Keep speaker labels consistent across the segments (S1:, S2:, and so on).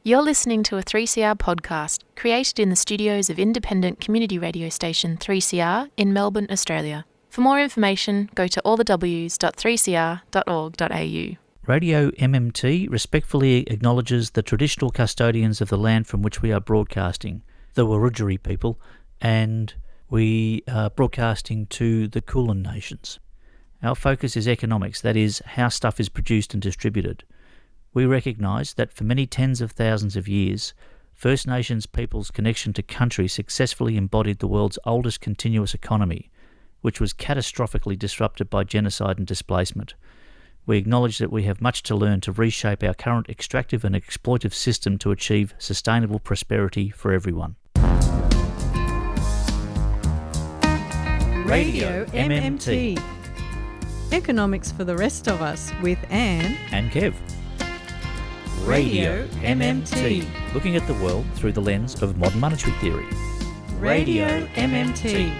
S1: You're listening to a 3CR podcast created in the studios of independent community radio station 3CR in Melbourne, Australia. For more information, go to allthews.3cr.org.au.
S2: Radio MMT respectfully acknowledges the traditional custodians of the land from which we are broadcasting, the Wurundjeri people, and we are broadcasting to the Kulin Nations. Our focus is economics, that is, how stuff is produced and distributed. We recognise that for many tens of thousands of years, First Nations people's connection to country successfully embodied the world's oldest continuous economy, which was catastrophically disrupted by genocide and displacement. We acknowledge that we have much to learn to reshape our current extractive and exploitive system to achieve sustainable prosperity for everyone.
S3: Radio MMT. Economics for the rest of us with Anne
S2: And Kev.
S3: Radio MMT.
S2: Looking at the world through the lens of modern monetary theory.
S3: Radio MMT.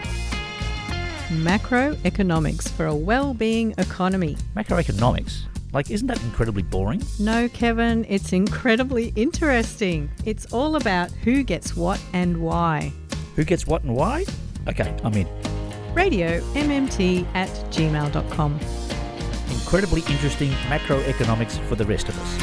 S3: Macroeconomics for a well-being economy.
S2: Macroeconomics? Isn't that incredibly boring?
S3: No, Kevin, it's incredibly interesting. It's all about who gets what and why.
S2: Who gets what and why? Okay, I'm in.
S3: Radio MMT@gmail.com.
S2: Incredibly interesting macroeconomics for the rest of us.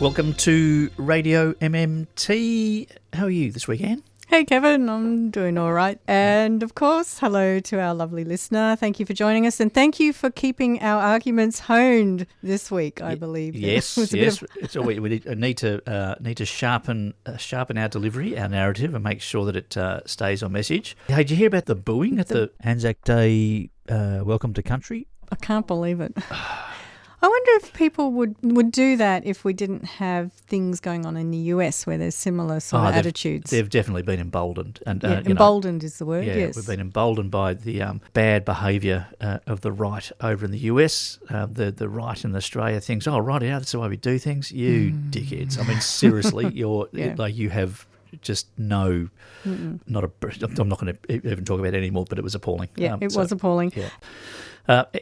S2: Welcome to Radio MMT. How are you this weekend?
S3: Hey, Kevin, I'm doing all right. And, of course, hello to our lovely listener. Thank you for joining us, and thank you for keeping our arguments honed this week, I believe.
S2: Yes. It's always, we need to sharpen our delivery, our narrative, and make sure that it stays on message. Hey, did you hear about the booing at the Anzac Day Welcome to Country?
S3: I can't believe it. I wonder if people would do that if we didn't have things going on in the US where there's similar sort of attitudes.
S2: They've definitely been emboldened. And
S3: emboldened is the word, yes.
S2: We've been emboldened by the bad behaviour of the right over in the US. The right in Australia thinks, oh, right, yeah, that's the way we do things. You dickheads. I mean, seriously, you have just no, I'm not going to even talk about it anymore, but it was appalling.
S3: Yeah, it was appalling.
S2: Yeah.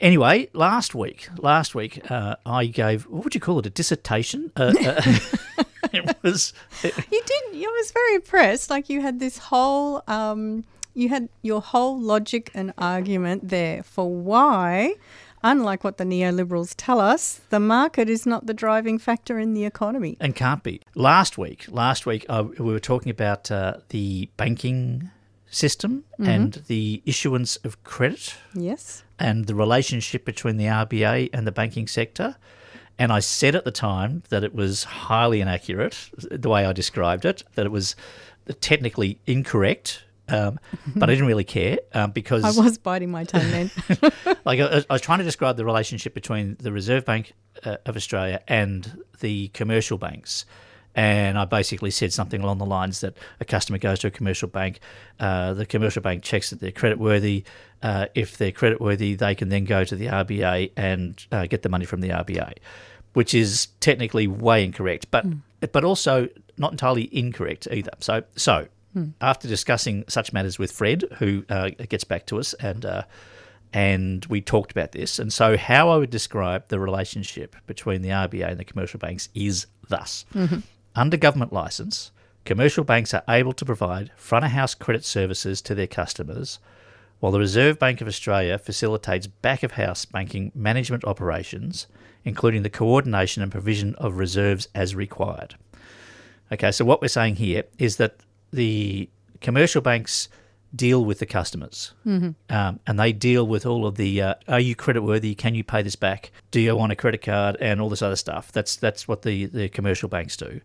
S2: Anyway, last week, I gave, what would you call it, a dissertation? It was.
S3: You did. I was very impressed. You had this whole, you had your whole logic and argument there for why, unlike what the neoliberals tell us, the market is not the driving factor in the economy.
S2: And can't be. Last week, we were talking about the banking system and the issuance of credit.
S3: Yes.
S2: And the relationship between the RBA and the banking sector. And I said at the time that it was highly inaccurate, the way I described it, that it was technically incorrect, but I didn't really care because...
S3: I was biting my tongue then.
S2: I was trying to describe the relationship between the Reserve Bank of Australia and the commercial banks. And I basically said something along the lines that a customer goes to a commercial bank, the commercial bank checks that they're creditworthy. If they're creditworthy, they can then go to the RBA and get the money from the RBA, which is technically way incorrect, but also not entirely incorrect either. So after discussing such matters with Fred, who gets back to us, and we talked about this, and so how I would describe the relationship between the RBA and the commercial banks is thus. Under government licence, commercial banks are able to provide front-of-house credit services to their customers, while the Reserve Bank of Australia facilitates back-of-house banking management operations, including the coordination and provision of reserves as required. Okay, so what we're saying here is that the commercial banks deal with the customers, and they deal with all of the, are you creditworthy? Can you pay this back? Do you want a credit card? And all this other stuff. That's what the commercial banks do.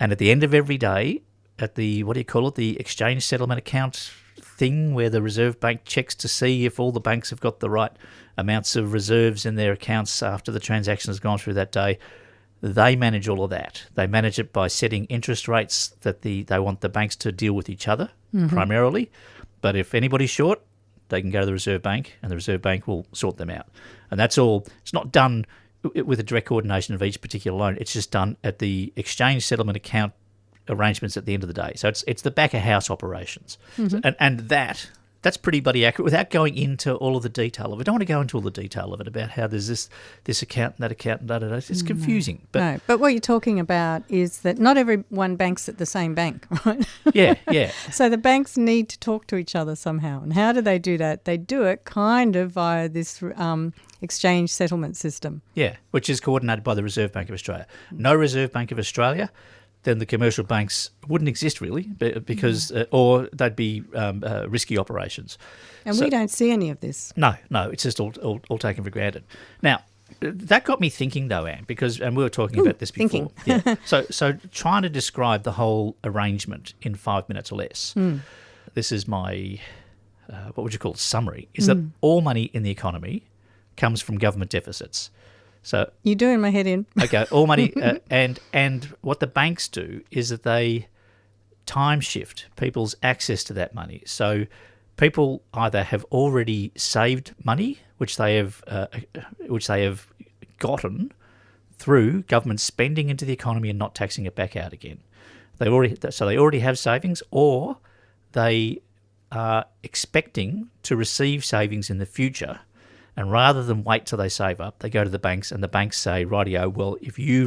S2: And at the end of every day, at the, the exchange settlement account thing where the Reserve Bank checks to see if all the banks have got the right amounts of reserves in their accounts after the transaction has gone through that day, they manage all of that. They manage it by setting interest rates that they want the banks to deal with each other primarily. But if anybody's short, they can go to the Reserve Bank and the Reserve Bank will sort them out. And that's all. It's not done with a direct coordination of each particular loan. It's just done at the exchange settlement account arrangements at the end of the day. So it's the back of house operations. And that that's pretty bloody accurate without going into all of the detail of it. I don't want to go into all the detail of it about how there's this account and that account and da-da-da. It's confusing.
S3: But what you're talking about is that not everyone banks at the same bank, right?
S2: Yeah.
S3: So the banks need to talk to each other somehow. And how do they do that? They do it kind of via this exchange settlement system.
S2: Yeah, which is coordinated by the Reserve Bank of Australia. No Reserve Bank of Australia, then the commercial banks wouldn't exist really, because or they'd be risky operations.
S3: And we don't see any of this.
S2: No, it's just all taken for granted. Now, that got me thinking though, Anne, and we were talking about this before. Yeah. So trying to describe the whole arrangement in 5 minutes or less. This is my, what would you call it, summary, is that all money in the economy comes from government deficits. So
S3: you're doing my head in.
S2: Okay, all money, and what the banks do is that they time shift people's access to that money. So people either have already saved money, which they have gotten through government spending into the economy and not taxing it back out again. They already have savings, or they are expecting to receive savings in the future. And rather than wait till they save up, they go to the banks, and the banks say, rightio, well, if you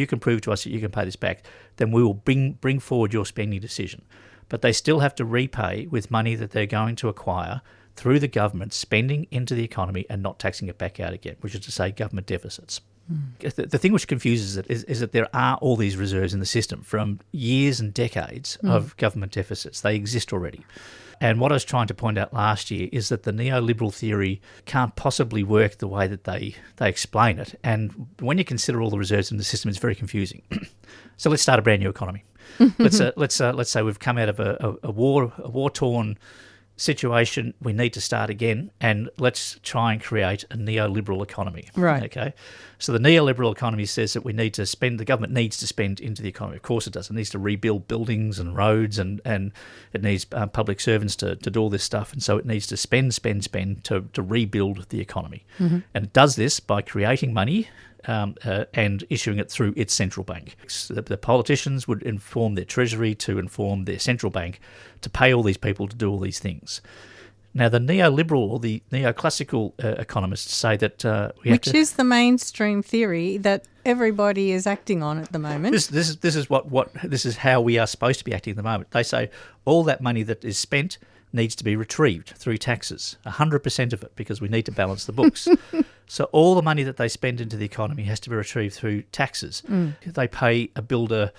S2: can prove to us that you can pay this back, then we will bring forward your spending decision. But they still have to repay with money that they're going to acquire through the government spending into the economy and not taxing it back out again, which is to say government deficits. The thing which confuses it is that there are all these reserves in the system from years and decades of government deficits. They exist already. And what I was trying to point out last year is that the neoliberal theory can't possibly work the way that they explain it. And when you consider all the reserves in the system, it's very confusing. So let's start a brand new economy. Let's say we've come out of a war-torn situation. We need to start again, and let's try and create a neoliberal economy.
S3: Right.
S2: Okay. So the neoliberal economy says that the government needs to spend into the economy. Of course it does. It needs to rebuild buildings and roads, and it needs public servants to do all this stuff. And so it needs to spend to rebuild the economy. And it does this by creating money and issuing it through its central bank. The politicians would inform their treasury to inform their central bank to pay all these people to do all these things. Now, the neoliberal or the neoclassical economists say that
S3: which is the mainstream theory that everybody is acting on at the moment.
S2: This is how we are supposed to be acting at the moment. They say all that money that is spent needs to be retrieved through taxes, 100% of it, because we need to balance the books. So all the money that they spend into the economy has to be retrieved through taxes. They pay a builder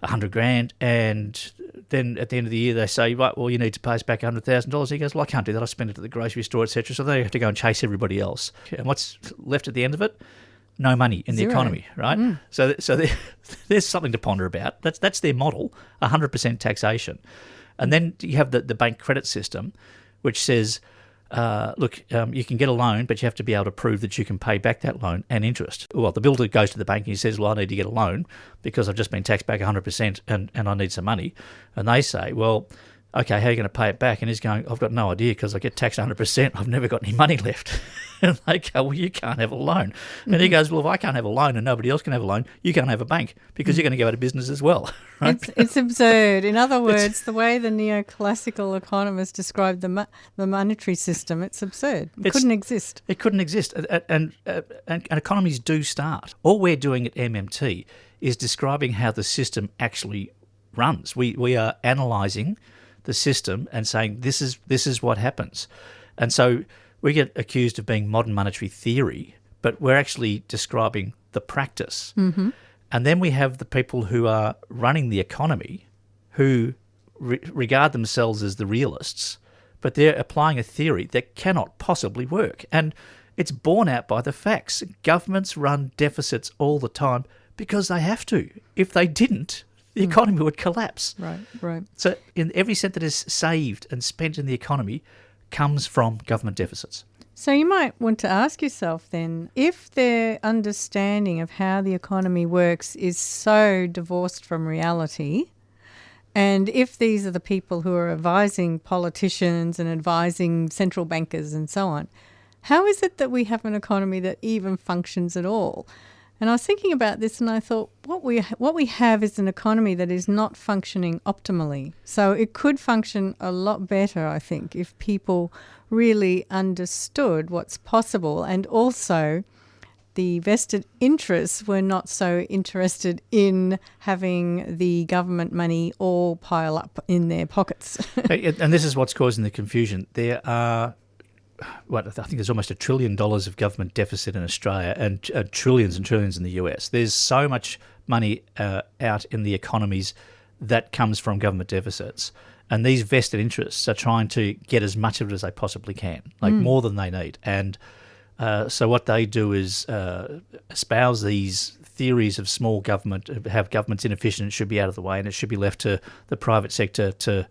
S2: $100,000, and then at the end of the year they say, right, well, you need to pay us back $100,000. He goes, well, I can't do that. I spend it at the grocery store, etc. So they have to go and chase everybody else. And what's left at the end of it? No money in
S3: Zero.
S2: The economy, right? So there's something to ponder about. That's their model, 100% taxation. And then you have the bank credit system, which says, you can get a loan, but you have to be able to prove that you can pay back that loan and interest. Well, the builder goes to the bank and he says, well, I need to get a loan because I've just been taxed back 100% and I need some money. And they say, well, okay, how are you going to pay it back? And he's going, I've got no idea because I get taxed 100%. I've never got any money left. And they go, well, you can't have a loan. And he goes, well, if I can't have a loan and nobody else can have a loan, you can't have a bank because you're going to go out of business as well. Right?
S3: It's absurd. In other words, the way the neoclassical economists describe the monetary system, it's absurd. It couldn't exist.
S2: It couldn't exist. And economies do start. All we're doing at MMT is describing how the system actually runs. We are analysing the system and saying this is what happens. And so we get accused of being modern monetary theory, but we're actually describing the practice. And then we have the people who are running the economy who regard themselves as the realists, but they're applying a theory that cannot possibly work. And it's borne out by the facts. Governments run deficits all the time because they have to. If they didn't, the economy would collapse.
S3: Right.
S2: So in every cent that is saved and spent in the economy comes from government deficits.
S3: So you might want to ask yourself then, if their understanding of how the economy works is so divorced from reality, and if these are the people who are advising politicians and advising central bankers and so on, how is it that we have an economy that even functions at all? And I was thinking about this and I thought what we have is an economy that is not functioning optimally. So it could function a lot better, I think, if people really understood what's possible, and also the vested interests were not so interested in having the government money all pile up in their pockets.
S2: And this is what's causing the confusion. There are, I think there's almost $1 trillion of government deficit in Australia and trillions and trillions in the US. There's so much money out in the economies that comes from government deficits. And these vested interests are trying to get as much of it as they possibly can, like more than they need. And so what they do is espouse these theories of small government, have government's inefficient, it should be out of the way, and it should be left to the private sector to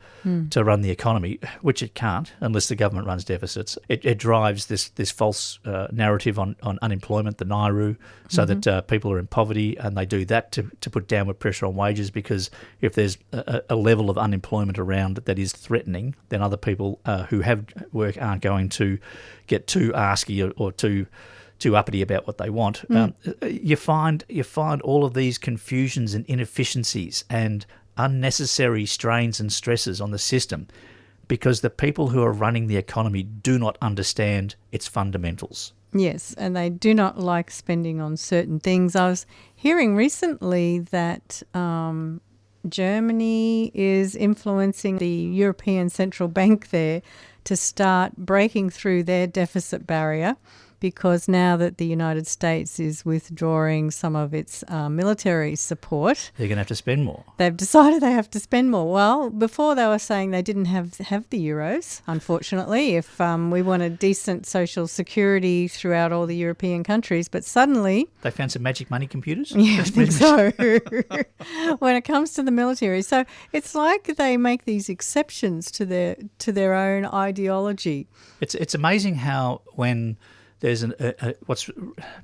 S2: run the economy, which it can't unless the government runs deficits. It drives this false narrative on unemployment, the NAIRU, so that people are in poverty, and they do that to put downward pressure on wages, because if there's a level of unemployment around that is threatening, then other people who have work aren't going to get too arsky or too uppity about what they want. You find all of these confusions and inefficiencies and unnecessary strains and stresses on the system because the people who are running the economy do not understand its fundamentals.
S3: Yes, and they do not like spending on certain things. I was hearing recently that Germany is influencing the European Central Bank there to start breaking through their deficit barrier, because now that the United States is withdrawing some of its military support,
S2: they're going to have to spend more.
S3: They've decided they have to spend more. Well, before they were saying they didn't have the euros, unfortunately, if we wanted decent social security throughout all the European countries. But suddenly...
S2: They found some magic money computers?
S3: Yeah, I think so. When it comes to the military. So it's like they make these exceptions to their own ideology.
S2: It's amazing how when there's what's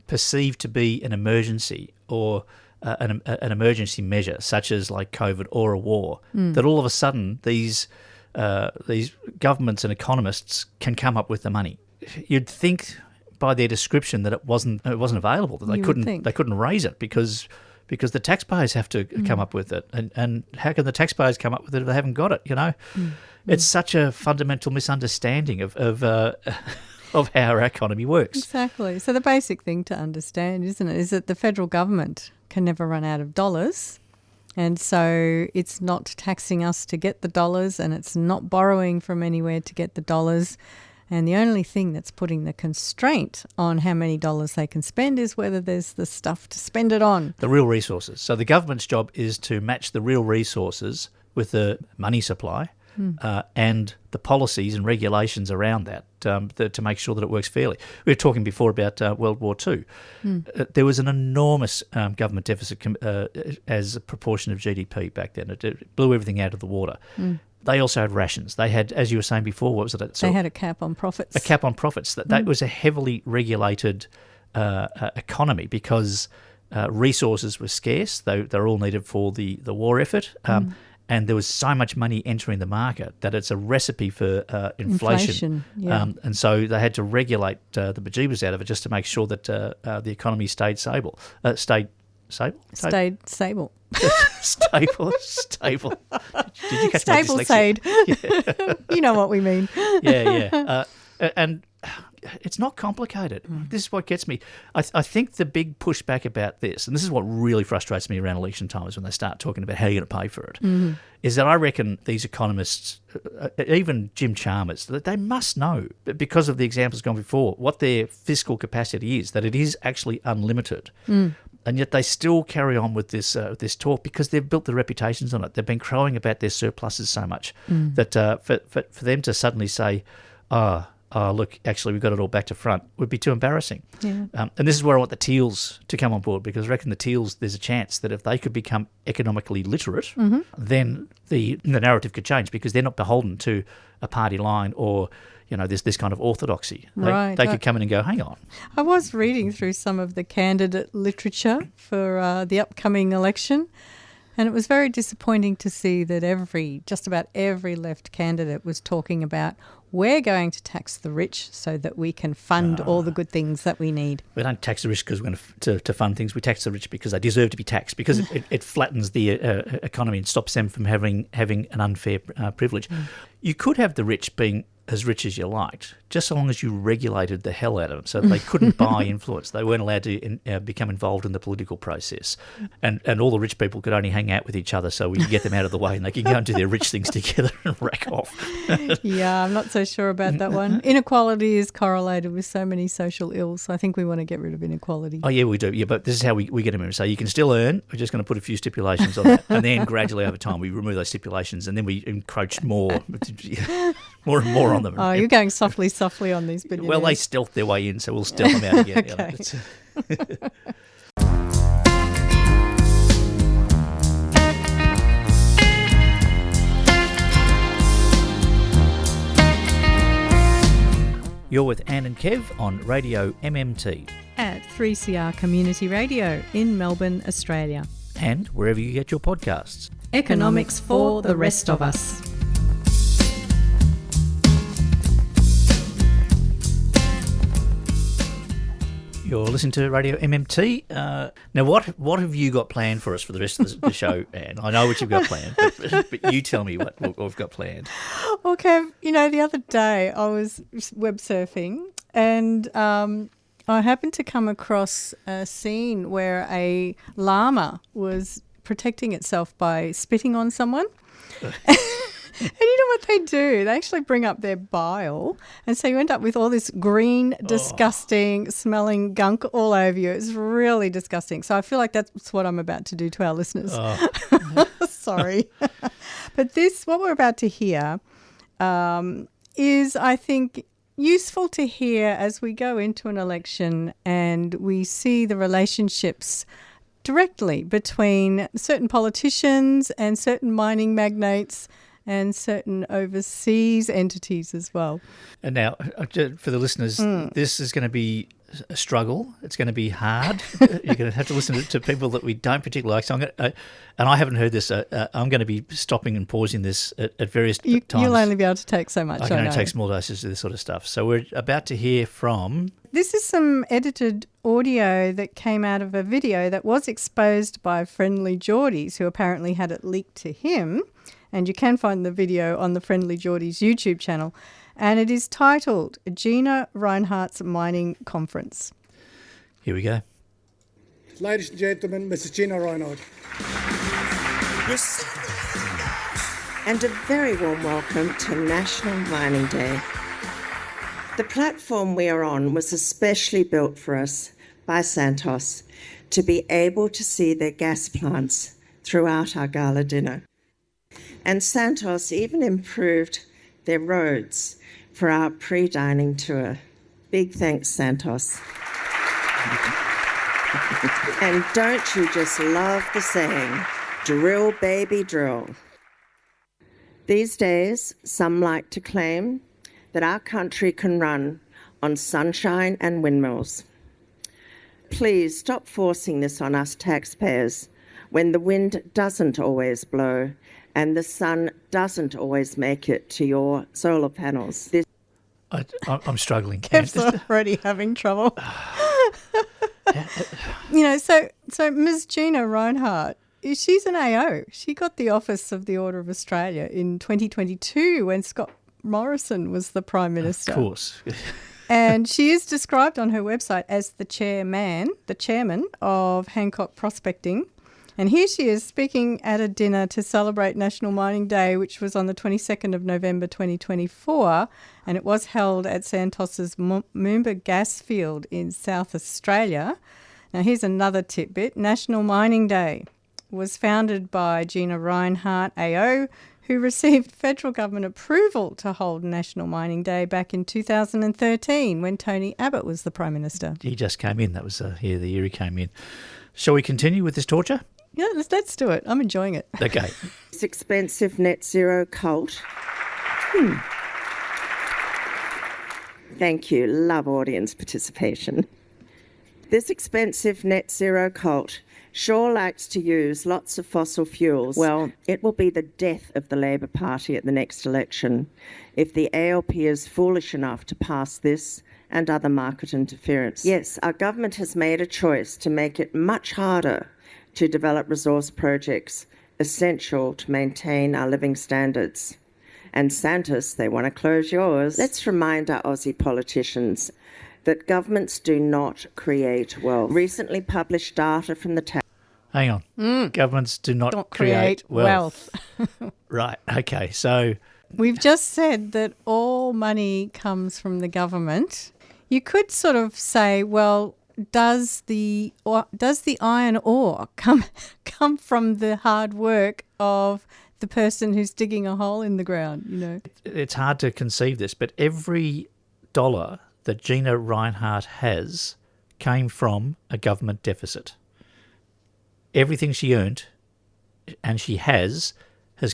S2: perceived to be an emergency or an emergency measure, such as like COVID or a war, that all of a sudden these governments and economists can come up with the money. You'd think by their description that it wasn't available, that they couldn't raise it because the taxpayers have to come up with it, and how can the taxpayers come up with it if they haven't got it? It's such a fundamental misunderstanding of how our economy works.
S3: Exactly. So the basic thing to understand, isn't it, is that the federal government can never run out of dollars, and so it's not taxing us to get the dollars, and it's not borrowing from anywhere to get the dollars. And the only thing that's putting the constraint on how many dollars they can spend is whether there's the stuff to spend it on.
S2: The real resources. So the government's job is to match the real resources with the money supply and the policies and regulations around that to make sure that it works fairly. We were talking before about World War II. There was an enormous government deficit as a proportion of GDP back then. It blew everything out of the water. They also had rations. They had, as you were saying before, what was it?
S3: They had a cap on profits.
S2: A cap on profits. That was a heavily regulated economy because resources were scarce. They're all needed for the war effort. And there was so much money entering the market that it's a recipe for inflation.
S3: Yeah.
S2: And so they had to regulate the bejeebers out of it just to make sure that the economy stayed stable. Stayed stable?
S3: Stayed stable.
S2: Stable. Did you catch
S3: stable
S2: my
S3: stayed.
S2: Yeah.
S3: You know what we mean.
S2: Yeah. And it's not complicated. This is what gets me. I think the big pushback about this, and this is what really frustrates me around election time, is when they start talking about how you're going to pay for it, is that I reckon these economists, even Jim Chalmers, that they must know, because of the examples gone before, what their fiscal capacity is, that it is actually unlimited. And yet they still carry on with this talk because they've built their reputations on it. They've been crowing about their surpluses so much that for them to suddenly say, oh, look, actually, we've got it all back to front, would be too embarrassing.
S3: Yeah.
S2: And this is where I want the Teals to come on board, because I reckon the Teals, there's a chance that if they could become economically literate, then the narrative could change, because they're not beholden to a party line or, this kind of orthodoxy. They could come in and go, hang on.
S3: I was reading through some of the candidate literature for the upcoming election, And it was very disappointing to see that just about every left candidate was talking about we're going to tax the rich so that we can fund all the good things that we need.
S2: We don't tax the rich because we're going to fund things. We tax the rich because they deserve to be taxed, because it flattens the economy and stops them from having an unfair privilege. You could have the rich being as rich as you liked, just so long as you regulated the hell out of them so they couldn't buy influence. They weren't allowed to become involved in the political process. And all the rich people could only hang out with each other so we could get them out of the way and they could go and do their rich things together and rack off.
S3: Yeah, I'm not so sure about that one. Inequality is correlated with so many social ills, so I think we want to get rid of inequality.
S2: Oh, yeah, we do. Yeah, but this is how we get them in. So you can still earn. We're just going to put a few stipulations on that. And then gradually over time we remove those stipulations and then we encroach more and more on them.
S3: Oh, you're going softly on these billionaires.
S2: Well, they stealth their way in, so we'll stealth them out again.
S3: Okay.
S2: You're with Anne and Kev on Radio MMT.
S3: At 3CR Community Radio in Melbourne, Australia.
S2: And wherever you get your podcasts.
S3: Economics for the rest of us.
S2: You're listening to Radio MMT. Now, what have you got planned for us for the rest of the show, Anne? I know what you've got planned, but you tell me what we've got planned.
S3: Okay, the other day I was web surfing and I happened to come across a scene where a llama was protecting itself by spitting on someone. And you know what they do? They actually bring up their bile. And so you end up with all this green, disgusting, smelling gunk all over you. It's really disgusting. So I feel like that's what I'm about to do to our listeners. Sorry. But what we're about to hear is, I think, useful to hear as we go into an election and we see the relationships directly between certain politicians and certain mining magnates and certain overseas entities as well.
S2: And now, for the listeners, this is going to be a struggle. It's going to be hard. You're going to have to listen to people that we don't particularly like. So and I haven't heard this. I'm going to be stopping and pausing this at various times.
S3: You'll only be able to take so much.
S2: I can only take small doses of this sort of stuff. So we're about to hear from...
S3: This is some edited audio that came out of a video that was exposed by Friendly Geordies, who apparently had it leaked to him. And you can find the video on the Friendly Geordies YouTube channel. And it is titled Gina Rinehart's Mining Conference.
S2: Here we go.
S4: Ladies and gentlemen, Mrs. Gina Rinehart.
S5: Yes. And a very warm welcome to National Mining Day. The platform we are on was especially built for us by Santos to be able to see their gas plants throughout our gala dinner. And Santos even improved their roads for our pre-dining tour. Big thanks, Santos. And don't you just love the saying, drill, baby, drill. These days, some like to claim that our country can run on sunshine and windmills. Please stop forcing this on us taxpayers when the wind doesn't always blow and the sun doesn't always make it to your solar panels.
S2: I'm struggling.
S3: Kev's already having trouble. So Ms. Gina Rinehart, she's an AO. She got the office of the Order of Australia in 2022 when Scott Morrison was the Prime Minister.
S2: Of course.
S3: And she is described on her website as the chairman of Hancock Prospecting. And here she is speaking at a dinner to celebrate National Mining Day, which was on the 22nd of November 2024, and it was held at Santos's Moomba gas field in South Australia. Now, here's another tidbit. National Mining Day was founded by Gina Rinehart, AO, who received federal government approval to hold National Mining Day back in 2013 when Tony Abbott was the Prime Minister.
S2: He just came in. That was the year he came in. Shall we continue with this torture?
S3: Yeah, let's do it. I'm enjoying it.
S2: Okay.
S5: This expensive net zero cult. Thank you. Love audience participation. This expensive net zero cult sure likes to use lots of fossil fuels. Well, it will be the death of the Labor Party at the next election if the ALP is foolish enough to pass this and other market interference. Yes, our government has made a choice to make it much harder to develop resource projects essential to maintain our living standards. And Santos, they want to close yours. Let's remind our Aussie politicians that governments do not create wealth. Recently published data from the tax.
S2: Hang on. Governments do not
S3: Don't
S2: create wealth.
S3: wealth.
S2: Right. Okay. So
S3: We've just said that all money comes from the government. You could sort of say, well, does the iron ore come from the hard work of the person who's digging a hole in the ground? You know,
S2: it's hard to conceive this, but every dollar that Gina Rinehart has came from a government deficit. Everything she earned, and she has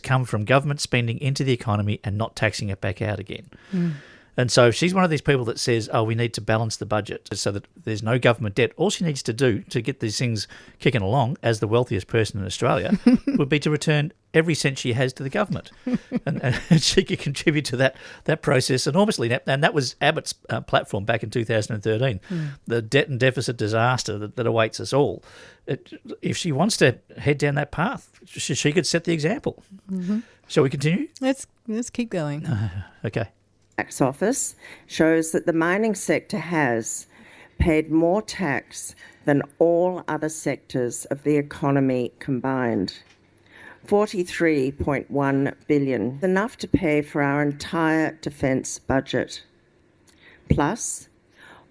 S2: come from government spending into the economy and not taxing it back out again. And so she's one of these people that says, we need to balance the budget so that there's no government debt. All she needs to do to get these things kicking along as the wealthiest person in Australia would be to return every cent she has to the government. and she could contribute to that process enormously. And that was Abbott's platform back in 2013, the debt and deficit disaster that awaits us all. If she wants to head down that path, she could set the example. Shall we continue?
S3: let's keep going.
S2: Okay.
S5: Tax Office shows that the mining sector has paid more tax than all other sectors of the economy combined. 43.1 billion, enough to pay for our entire defence budget, plus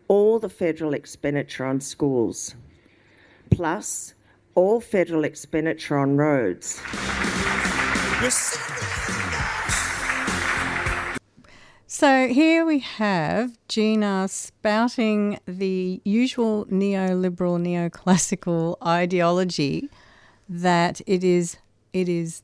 S5: all the federal expenditure on schools, plus all federal expenditure on roads.
S3: So here we have Gina spouting the usual neoliberal, neoclassical ideology that it is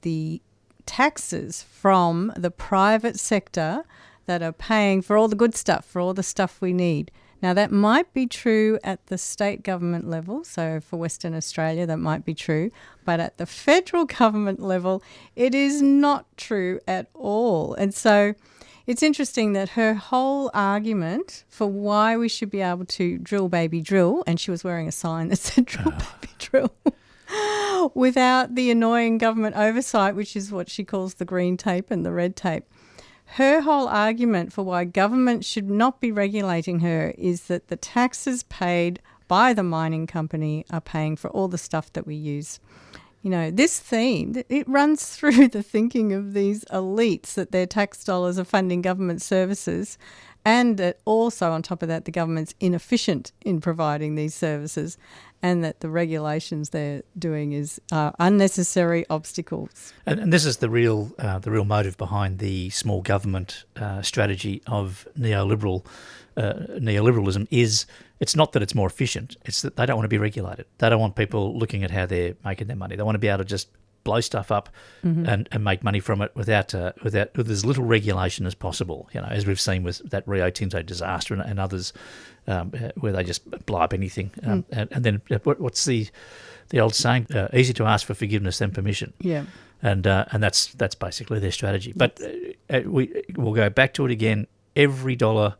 S3: the taxes from the private sector that are paying for all the good stuff, for all the stuff we need. Now, that might be true at the state government level, so for Western Australia that might be true, but at the federal government level it is not true at all. And so it's interesting that her whole argument for why we should be able to drill, baby, drill, and she was wearing a sign that said drill, baby, drill, without the annoying government oversight, which is what she calls the green tape and the red tape. Her whole argument for why government should not be regulating her is that the taxes paid by the mining company are paying for all the stuff that we use. You know, this theme, it runs through the thinking of these elites that their tax dollars are funding government services, and that also on top of that the government's inefficient in providing these services, and that the regulations they're doing is unnecessary obstacles.
S2: And this is the real motive behind the small government strategy of neoliberalism. Is it's not that it's more efficient; it's that they don't want to be regulated. They don't want people looking at how they're making their money. They want to be able to just blow stuff up and make money from it with as little regulation as possible. You know, as we've seen with that Rio Tinto disaster and others, where they just blow up anything. And then what's the old saying? Easy to ask for forgiveness than permission.
S3: Yeah.
S2: And that's basically their strategy. But we'll go back to it again. Every dollar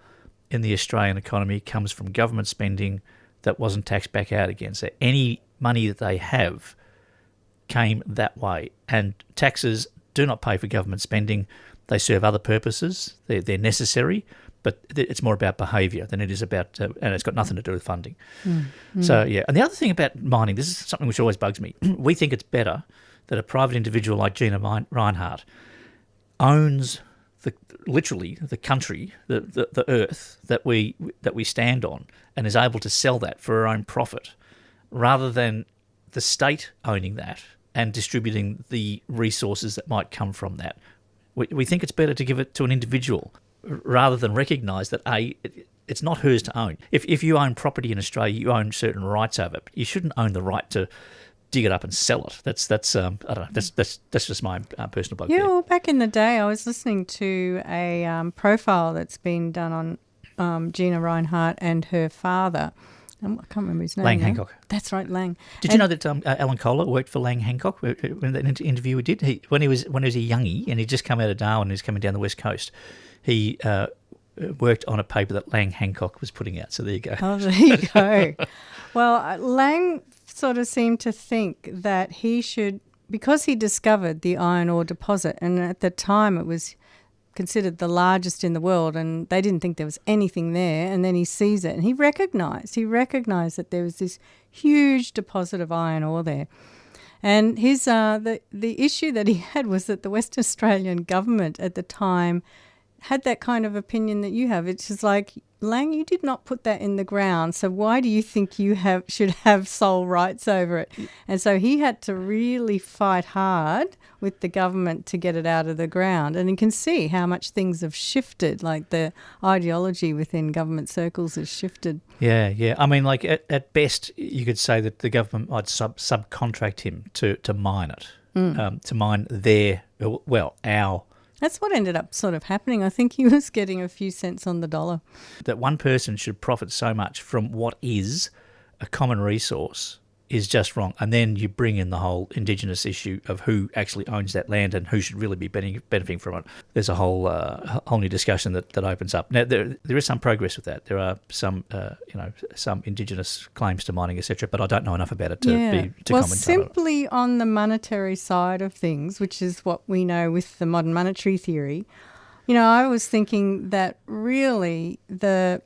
S2: in the Australian economy comes from government spending that wasn't taxed back out again. So any money that they have came that way. And taxes do not pay for government spending. They serve other purposes. They're necessary, but it's more about behaviour than it is about, and it's got nothing to do with funding. So, yeah. And the other thing about mining, this is something which always bugs me. We think it's better that a private individual like Gina Rinehart owns literally the country, the earth that we stand on, and is able to sell that for her own profit, rather than the state owning that and distributing the resources that might come from that. We think it's better to give it to an individual rather than recognise that it's not hers to own. If you own property in Australia, you own certain rights over it. You shouldn't own the right to dig it up and sell it. That's I don't know. That's just my personal bugbear.
S3: Yeah, well, back in the day, I was listening to a profile that's been done on Gina Rinehart and her father, I can't remember his name.
S2: Lang
S3: now.
S2: Hancock.
S3: That's right, Lang.
S2: Did you know that Alan Kohler worked for Lang Hancock when that interview we did? When he was a youngie and he'd just come out of Darwin and he was coming down the West Coast, he worked on a paper that Lang Hancock was putting out. So there you go.
S3: Oh, there you go. Well, Lang sort of seemed to think that he should, because he discovered the iron ore deposit, and at the time it was considered the largest in the world, and they didn't think there was anything there, and then he sees it and he recognised that there was this huge deposit of iron ore there. And his the issue that he had was that the Western Australian government at the time had that kind of opinion that you have. It's just like, Lang, you did not put that in the ground, so why do you think you should have sole rights over it? And so he had to really fight hard with the government to get it out of the ground. And you can see how much things have shifted, like the ideology within government circles has shifted.
S2: Yeah. I mean, like at best, you could say that the government might subcontract him to mine it, to mine our.
S1: That's what ended up sort of happening. I think he was getting a few cents on the dollar.
S2: That one person should profit so much from what is a common resource is just wrong. And then you bring in the whole Indigenous issue of who actually owns that land and who should really be benefiting from it. There's a whole new discussion that opens up. Now, there is some progress with that. There are some Indigenous claims to mining, etc., but I don't know enough about it to comment on it.
S1: Well, simply on the monetary side of things, which is what we know with the modern monetary theory, I was thinking that really the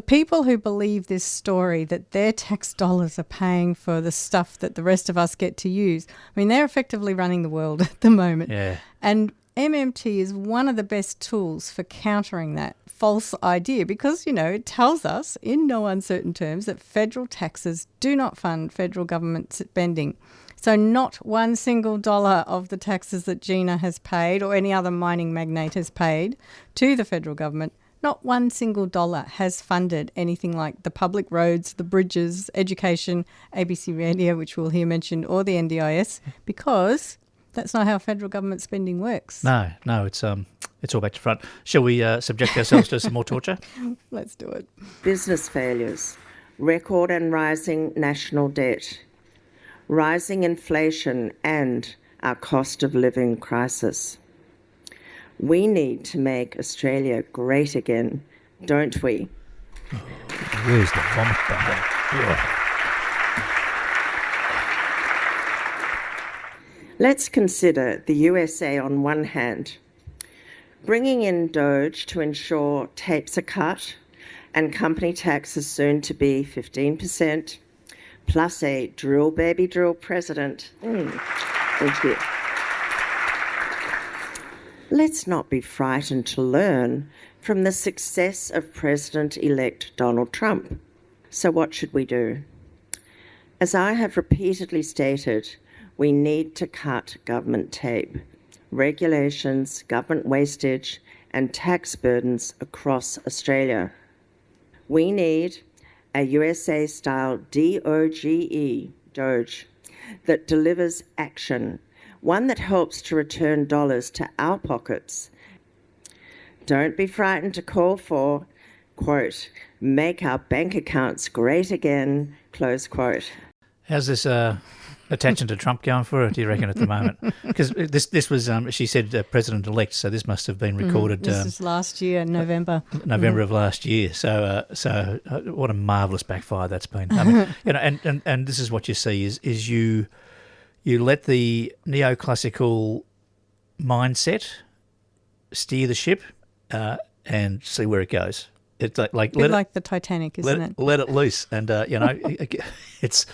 S1: people who believe this story that their tax dollars are paying for the stuff that the rest of us get to use, I mean, they're effectively running the world at the moment.
S2: Yeah.
S1: And MMT is one of the best tools for countering that false idea because, it tells us in no uncertain terms that federal taxes do not fund federal government spending. So not one single dollar of the taxes that Gina has paid or any other mining magnate has paid to the federal government, not one single dollar has funded anything like the public roads, the bridges, education, ABC Radio, which we'll hear mentioned, or the NDIS, because that's not how federal government spending works.
S2: No, it's all back to front. Shall we subject ourselves to some more torture?
S1: Let's do it.
S5: Business failures, record and rising national debt, rising inflation and our cost of living crisis. We need to make Australia great again, don't we?
S2: Oh, where's the vomit button? Yeah.
S5: Let's consider the USA on one hand, bringing in Doge to ensure tapes are cut and company taxes soon to be 15%, plus a drill baby drill president. Thank you. Let's not be frightened to learn from the success of President-elect Donald Trump. So what should we do? As I have repeatedly stated, we need to cut government tape, regulations, government wastage, and tax burdens across Australia. We need a USA-style Doge, that delivers action, one that helps to return dollars to our pockets. Don't be frightened to call for, quote, make our bank accounts great again, close quote.
S2: How's this attention to Trump going for her, do you reckon, at the moment? Because this was, she said, President-elect, so this must have been recorded...
S1: This is last year, November.
S2: November of last year. So what a marvellous backfire that's been. I mean, and this is what you see is you let the neoclassical mindset steer the ship and see where it goes. It's like
S1: the Titanic, isn't it?
S2: Let it loose, and it's.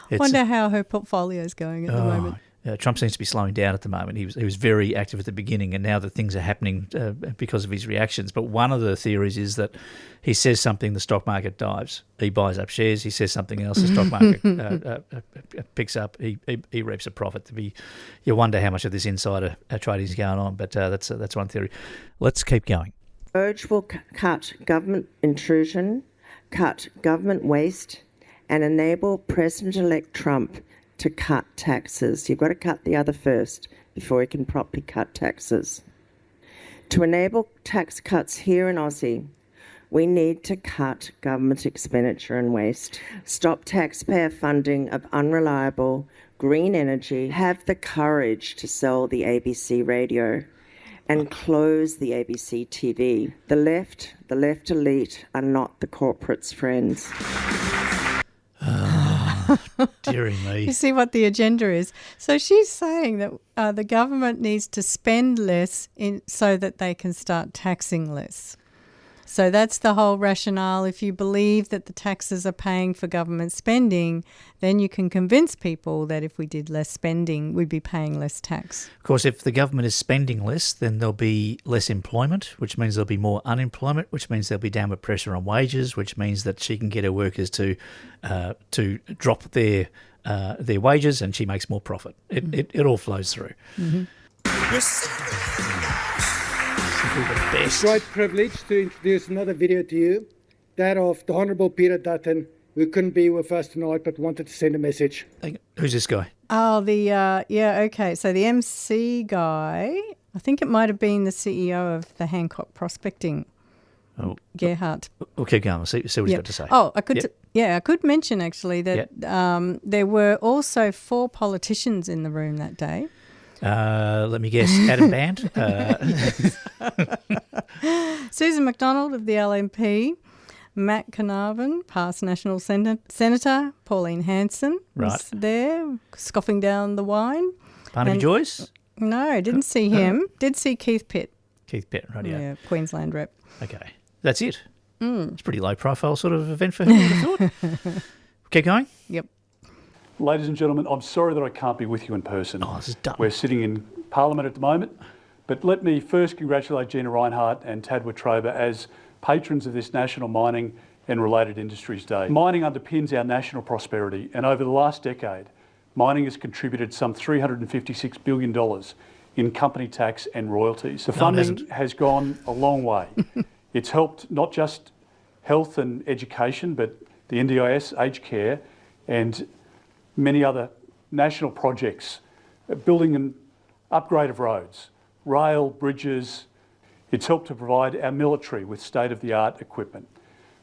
S1: Wonder how her portfolio is going at the moment.
S2: Trump seems to be slowing down at the moment. He was very active at the beginning, and now that things are happening because of his reactions. But one of the theories is that he says something, the stock market dives. He buys up shares. He says something else, the stock market picks up. He reaps a profit. You wonder how much of this insider trading is going on. But that's one theory. Let's keep going.
S5: Doge will cut government intrusion, cut government waste, and enable President-elect Trump to cut taxes. You've got to cut the other first before he can properly cut taxes. To enable tax cuts here in Aussie, We need to cut government expenditure and waste, stop taxpayer funding of unreliable green energy, have the courage to sell the ABC radio, and close the ABC TV. The left elite are not the corporate's friends.
S2: Dearie me.
S1: You see what the agenda is. So she's saying that the government needs to spend less so that they can start taxing less. So that's the whole rationale. If you believe that the taxes are paying for government spending, then you can convince people that if we did less spending, we'd be paying less tax.
S2: Of course, if the government is spending less, then there'll be less employment, which means there'll be more unemployment, which means there'll be downward pressure on wages, which means that she can get her workers to drop their wages, and she makes more profit. It all flows through.
S1: Mm-hmm.
S4: It's a great privilege to introduce another video to you, that of the Honourable Peter Dutton, who couldn't be with us tonight but wanted to send a message.
S2: Who's this guy?
S1: Oh, okay. So the MC guy, I think it might have been the CEO of the Hancock Prospecting, Gerhardt.
S2: We'll keep going. See what he's got to say.
S1: Oh, I could mention actually that there were also 4 politicians in the room that day.
S2: Let me guess, Adam Band?
S1: Susan McDonald of the LNP, Matt Carnarvon, past National Senator, Pauline Hanson was there, scoffing down the wine.
S2: Barnaby Joyce?
S1: No, didn't see him. Did see Keith Pitt.
S2: Keith Pitt, right,
S1: yeah. Queensland rep.
S2: Okay, that's it. It's a pretty low-profile sort of event for her, I would have thought. Keep going?
S1: Yep.
S6: Ladies and gentlemen, I'm sorry that I can't be with you in person.
S2: Oh, this is Dutton.
S6: We're sitting in Parliament at the moment, but let me first congratulate Gina Rinehart and Tad Wetruba as patrons of this National Mining and Related Industries Day. Mining underpins our national prosperity, and over the last decade, mining has contributed some $356 billion in company tax and royalties. The funding has gone a long way. It's helped not just health and education, but the NDIS, aged care, and many other national projects, building and upgrade of roads, rail, bridges. It's helped to provide our military with state-of-the-art equipment.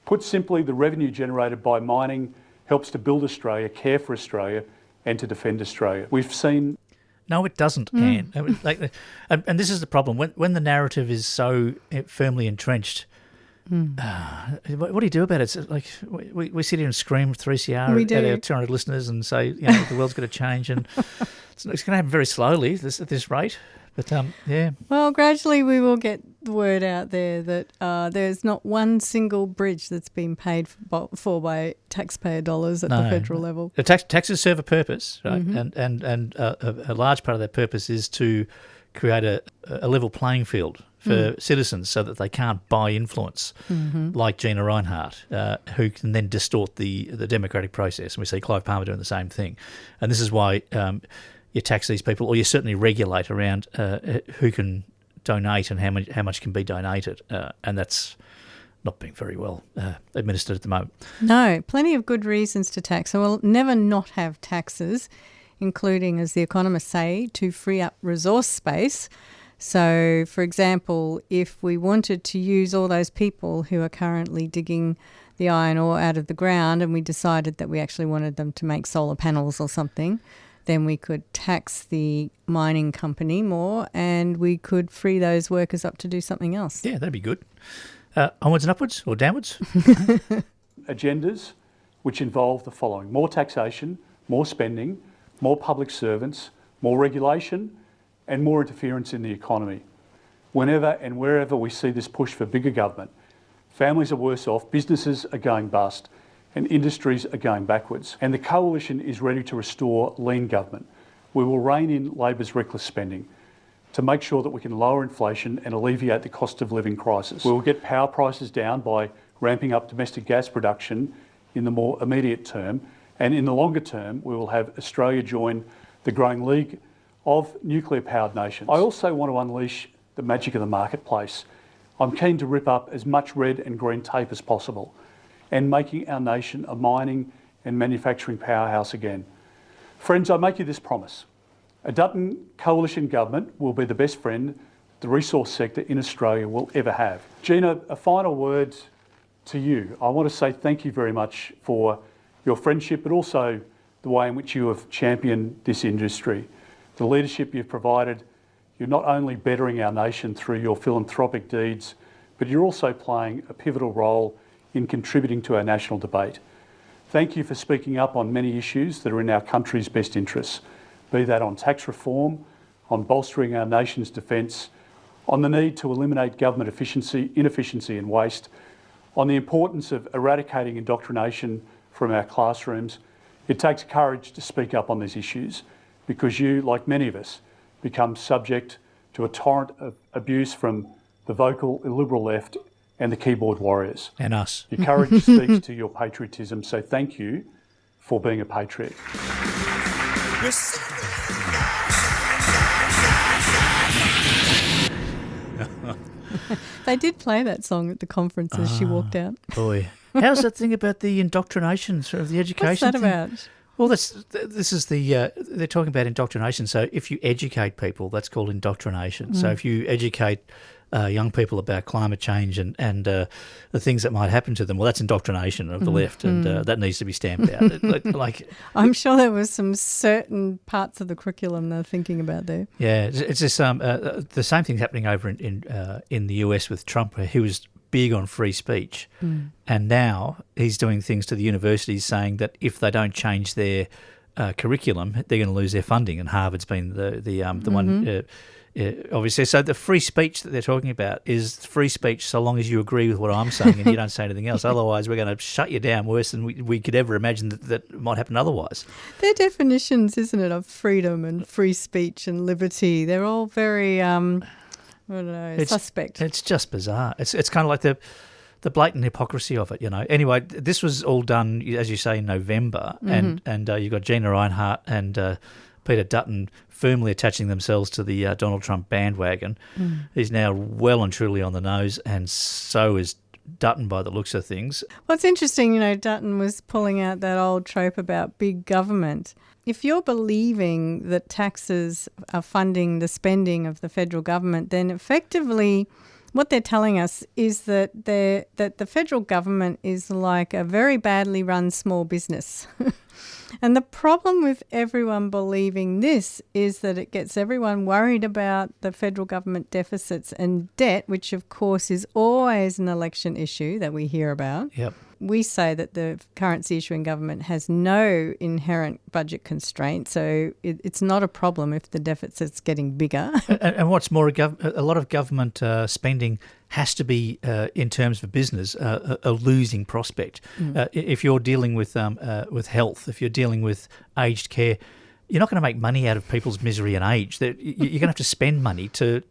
S6: Put simply, the revenue generated by mining helps to build Australia, care for Australia, and to defend Australia. We've seen...
S2: No, it doesn't, Anne. And this is the problem. When the narrative is so firmly entrenched, what do you do about it? It's like we sit here and scream 3CR at our 200 listeners and say, the world's going to change, and it's going to happen very slowly at this rate. But
S1: Well, gradually we will get the word out there that there's not one single bridge that's been paid for by taxpayer dollars at the federal level.
S2: The taxes serve a purpose, right? Mm-hmm. And a large part of that purpose is to create a level playing field for citizens so that they can't buy influence like Gina Rinehart, who can then distort the democratic process. And we see Clive Palmer doing the same thing. And this is why you tax these people, or you certainly regulate around who can donate and how much can be donated. And that's not being very well administered at the moment.
S1: No, plenty of good reasons to tax. So we'll never not have taxes, including, as the economists say, to free up resource space. So, for example, if we wanted to use all those people who are currently digging the iron ore out of the ground and we decided that we actually wanted them to make solar panels or something, then we could tax the mining company more and we could free those workers up to do something else.
S2: Yeah, that'd be good. Onwards and upwards or downwards?
S6: Agendas which involve the following: more taxation, more spending, more public servants, more regulation, and more interference in the economy. Whenever and wherever we see this push for bigger government, families are worse off, businesses are going bust, and industries are going backwards. And the Coalition is ready to restore lean government. We will rein in Labor's reckless spending to make sure that we can lower inflation and alleviate the cost of living crisis. We will get power prices down by ramping up domestic gas production in the more immediate term, and in the longer term, we will have Australia join the growing league of nuclear-powered nations. I also want to unleash the magic of the marketplace. I'm keen to rip up as much red and green tape as possible and making our nation a mining and manufacturing powerhouse again. Friends, I make you this promise. A Dutton coalition government will be the best friend the resource sector in Australia will ever have. Gina, a final word to you, I want to say thank you very much for your friendship, but also the way in which you have championed this industry. The leadership you've provided, you're not only bettering our nation through your philanthropic deeds, but you're also playing a pivotal role in contributing to our national debate. Thank you for speaking up on many issues that are in our country's best interests, be that on tax reform, on bolstering our nation's defence, on the need to eliminate government inefficiency and waste, on the importance of eradicating indoctrination from our classrooms. It takes courage to speak up on these issues because you, like many of us, become subject to a torrent of abuse from the vocal illiberal left and the keyboard warriors.
S2: And us.
S6: Your courage speaks to your patriotism, so thank you for being a patriot.
S1: They did play that song at the conference as she walked out.
S2: Boy. How's that thing about the indoctrination, sort of the education
S1: What's that
S2: thing?
S1: about?
S2: Well, they're talking about indoctrination. So if you educate people, that's called indoctrination. So if you educate young people about climate change and the things that might happen to them, well, that's indoctrination of the left, and that needs to be stamped out. like,
S1: I'm sure there was some certain parts of the curriculum they're thinking about there.
S2: yeah, it's just the same thing's happening over in the US with Trump, where he was big on free speech, and now he's doing things to the universities saying that if they don't change their curriculum, they're going to lose their funding. And Harvard's been the one, obviously. So the free speech that they're talking about is free speech so long as you agree with what I'm saying and you don't say anything else. Otherwise, we're going to shut you down worse than we could ever imagine that might happen otherwise.
S1: Their definitions, isn't it, of freedom and free speech and liberty, they're all very I don't know, suspect.
S2: It's just bizarre. It's kind of like the blatant hypocrisy of it, you know. Anyway, this was all done, as you say, in November, and you've got Gina Rinehart and Peter Dutton firmly attaching themselves to the Donald Trump bandwagon. He's now well and truly on the nose, and so is Dutton by the looks of things.
S1: Well, it's interesting, you know, Dutton was pulling out that old trope about big government. If you're believing that taxes are funding the spending of the federal government, then effectively what they're telling us is that the federal government is like a very badly run small business. And the problem with everyone believing this is that it gets everyone worried about the federal government deficits and debt, which of course is always an election issue that we hear about.
S2: Yep.
S1: We say that the currency issuing government has no inherent budget constraint, so it's not a problem if the deficit's getting bigger.
S2: And what's more, a lot of government spending has to be, in terms of business, a losing prospect. If you're dealing with health, if you're dealing with aged care, you're not going to make money out of people's misery and age. You're going to have to spend money to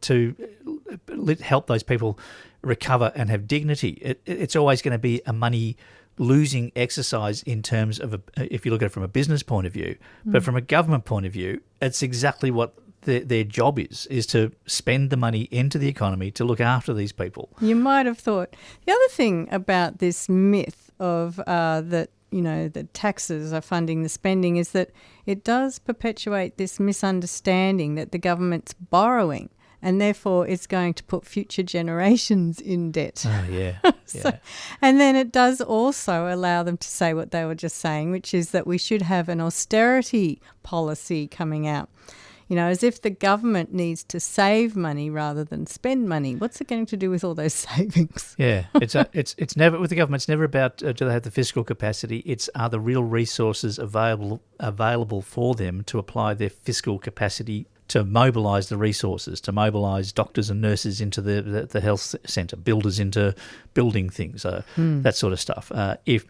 S2: help those people recover and have dignity. It's always going to be a money-losing exercise in terms of, if you look at it from a business point of view. But from a government point of view, it's exactly what their job is to spend the money into the economy to look after these people.
S1: You might have thought. The other thing about this myth of that, you know, the taxes are funding the spending is that it does perpetuate this misunderstanding that the government's borrowing, and therefore it's going to put future generations in debt.
S2: Oh, yeah.
S1: And then it does also allow them to say what they were just saying, which is that we should have an austerity policy coming out. You know, as if the government needs to save money rather than spend money. What's it going to do with all those savings?
S2: Yeah, it's never with the government. It's never about do they have the fiscal capacity. It's are the real resources available for them to apply their fiscal capacity to mobilise the resources, to mobilise doctors and nurses into the health centre, builders into building things, that sort of stuff.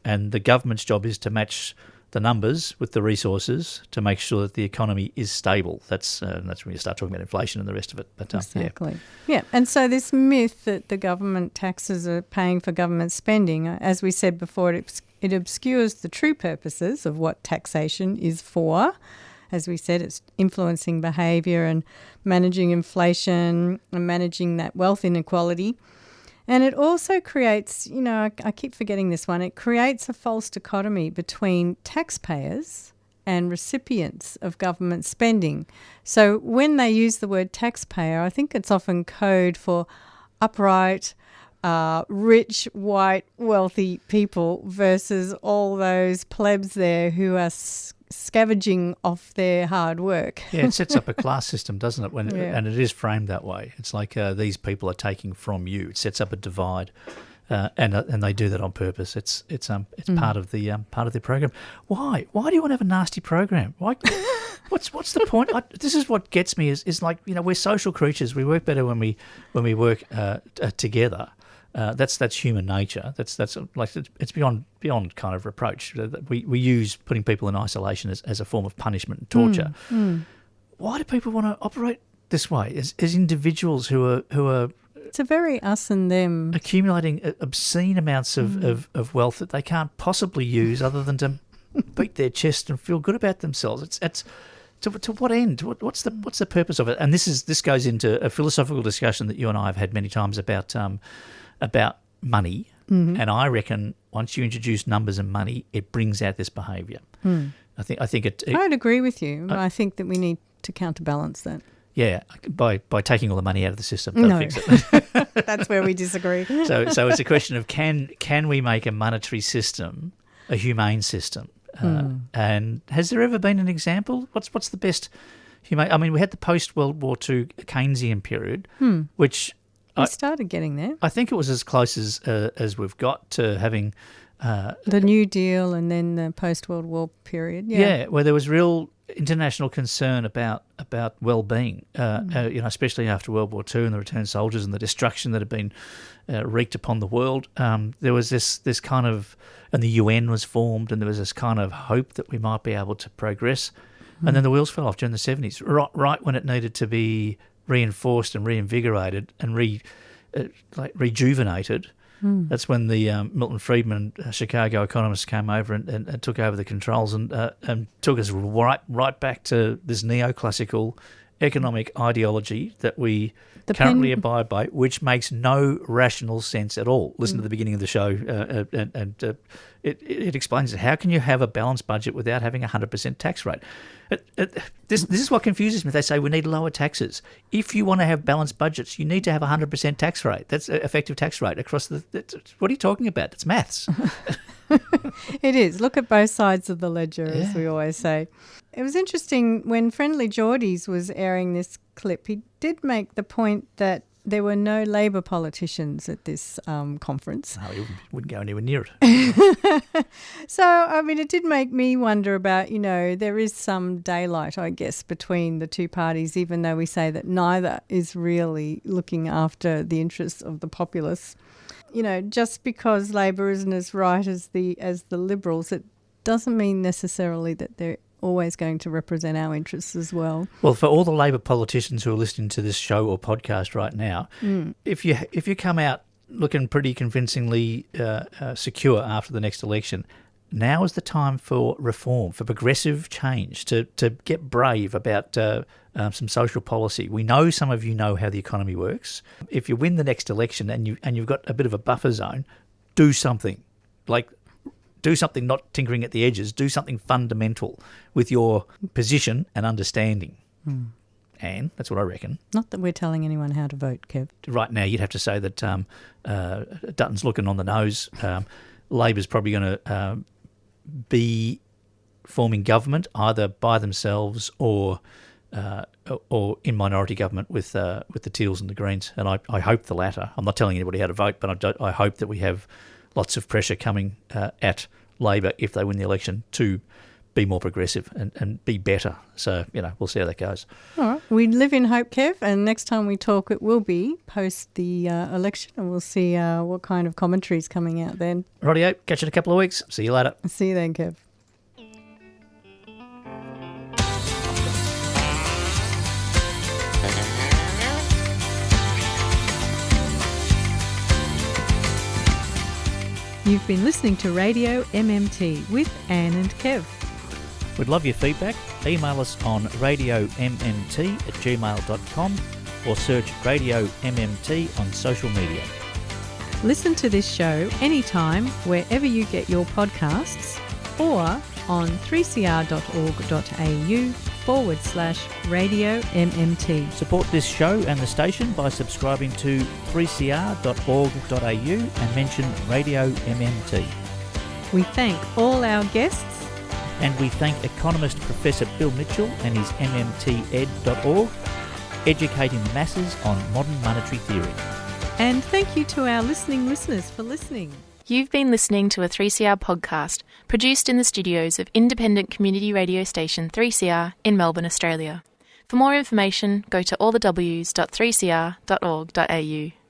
S2: And the government's job is to match the numbers with the resources to make sure that the economy is stable. That's when you start talking about inflation and the rest of it. But
S1: exactly. Yeah. And so this myth that the government taxes are paying for government spending, as we said before, it obscures the true purposes of what taxation is for. As we said, it's influencing behaviour and managing inflation and managing that wealth inequality. And it also creates, you know, I keep forgetting this one, it creates a false dichotomy between taxpayers and recipients of government spending. So when they use the word taxpayer, I think it's often code for upright, rich, white, wealthy people versus all those plebs there who are scavenging off their hard work.
S2: Yeah, it sets up a class system, doesn't it? And it is framed that way. It's like these people are taking from you. It sets up a divide, and they do that on purpose. It's part of the program. Why? Why do you want to have a nasty program? Why? What's the point? This is what gets me is like, we're social creatures. We work better when we work together. That's human nature. That's like it's beyond kind of reproach. We use putting people in isolation as a form of punishment and torture. Why do people want to operate this way as individuals who are
S1: it's a very us and them,
S2: accumulating obscene amounts of wealth that they can't possibly use other than to beat their chest and feel good about themselves. It's to what end? What's the purpose of it? And this goes into a philosophical discussion that you and I have had many times about money. And I reckon once you introduce numbers and money, it brings out this behaviour. I think it.
S1: I'd agree with you. I think that we need to counterbalance that.
S2: Yeah, by taking all the money out of the system, that'll fix it.
S1: That's where we disagree.
S2: So it's a question of can we make a monetary system a humane system? And has there ever been an example? What's the best humane? I mean, we had the post-World War II Keynesian period, which
S1: we started getting there.
S2: I think it was as close as we've got to having
S1: the New Deal and then the post-World War period.
S2: Yeah, where there was real international concern about well-being, especially after World War II and the returned soldiers and the destruction that had been wreaked upon the world. There was this kind of, and the UN was formed, and there was this kind of hope that we might be able to progress. And then the wheels fell off during the 70s, right when it needed to be reinforced and reinvigorated and rejuvenated. That's when the Milton Friedman Chicago economists came over and took over the controls and took us right back to this neoclassical economic ideology that we currently abide by, which makes no rational sense at all. Listen to the beginning of the show, and it explains it. How can you have a balanced budget without having a 100% tax rate? This is what confuses me. They say we need lower taxes. If you want to have balanced budgets, you need to have a 100% tax rate. That's effective tax rate across the. What are you talking about? That's maths.
S1: It is. Look at both sides of the ledger, as we always say. It was interesting when Friendly Geordies was airing this clip. He did make the point that there were no Labor politicians at this conference.
S2: No, he wouldn't go anywhere near it.
S1: So, I mean, it did make me wonder about, there is some daylight, I guess, between the two parties, even though we say that neither is really looking after the interests of the populace. Just because Labor isn't as right as the Liberals, it doesn't mean necessarily that they're always going to represent our interests as well.
S2: Well, for all the Labor politicians who are listening to this show or podcast right now, if you come out looking pretty convincingly secure after the next election, now is the time for reform, for progressive change, to get brave about some social policy. We know some of you know how the economy works. If you win the next election and you've got a bit of a buffer zone, do something. Do something not tinkering at the edges. Do something fundamental with your position and understanding. And that's what I reckon.
S1: Not that we're telling anyone how to vote, Kev.
S2: Right now, you'd have to say that Dutton's looking on the nose. Labor's probably going to be forming government either by themselves or in minority government with the Teals and the Greens. And I hope the latter. I'm not telling anybody how to vote, but I hope that we have lots of pressure coming at Labor if they win the election to be more progressive and be better. So, we'll see how that goes.
S1: All right. We live in hope, Kev, and next time we talk it will be post the election, and we'll see what kind of commentary is coming out then.
S2: Rightio. Catch you in a couple of weeks. See you later.
S1: See you then, Kev. You've been listening to Radio MMT with Anne and Kev.
S2: We'd love your feedback. Email us on radiommt@gmail.com or search Radio MMT on social media.
S1: Listen to this show anytime wherever you get your podcasts or on 3cr.org.au 3cr.org.au/Radio MMT.
S2: Support this show and the station by subscribing to 3cr.org.au and mention Radio MMT.
S1: We thank all our guests.
S2: And we thank economist Professor Bill Mitchell and his mmted.org, educating the masses on modern monetary theory.
S1: And thank you to our listeners for listening.
S7: You've been listening to a 3CR podcast produced in the studios of independent community radio station 3CR in Melbourne, Australia. For more information, go to allthews.3cr.org.au.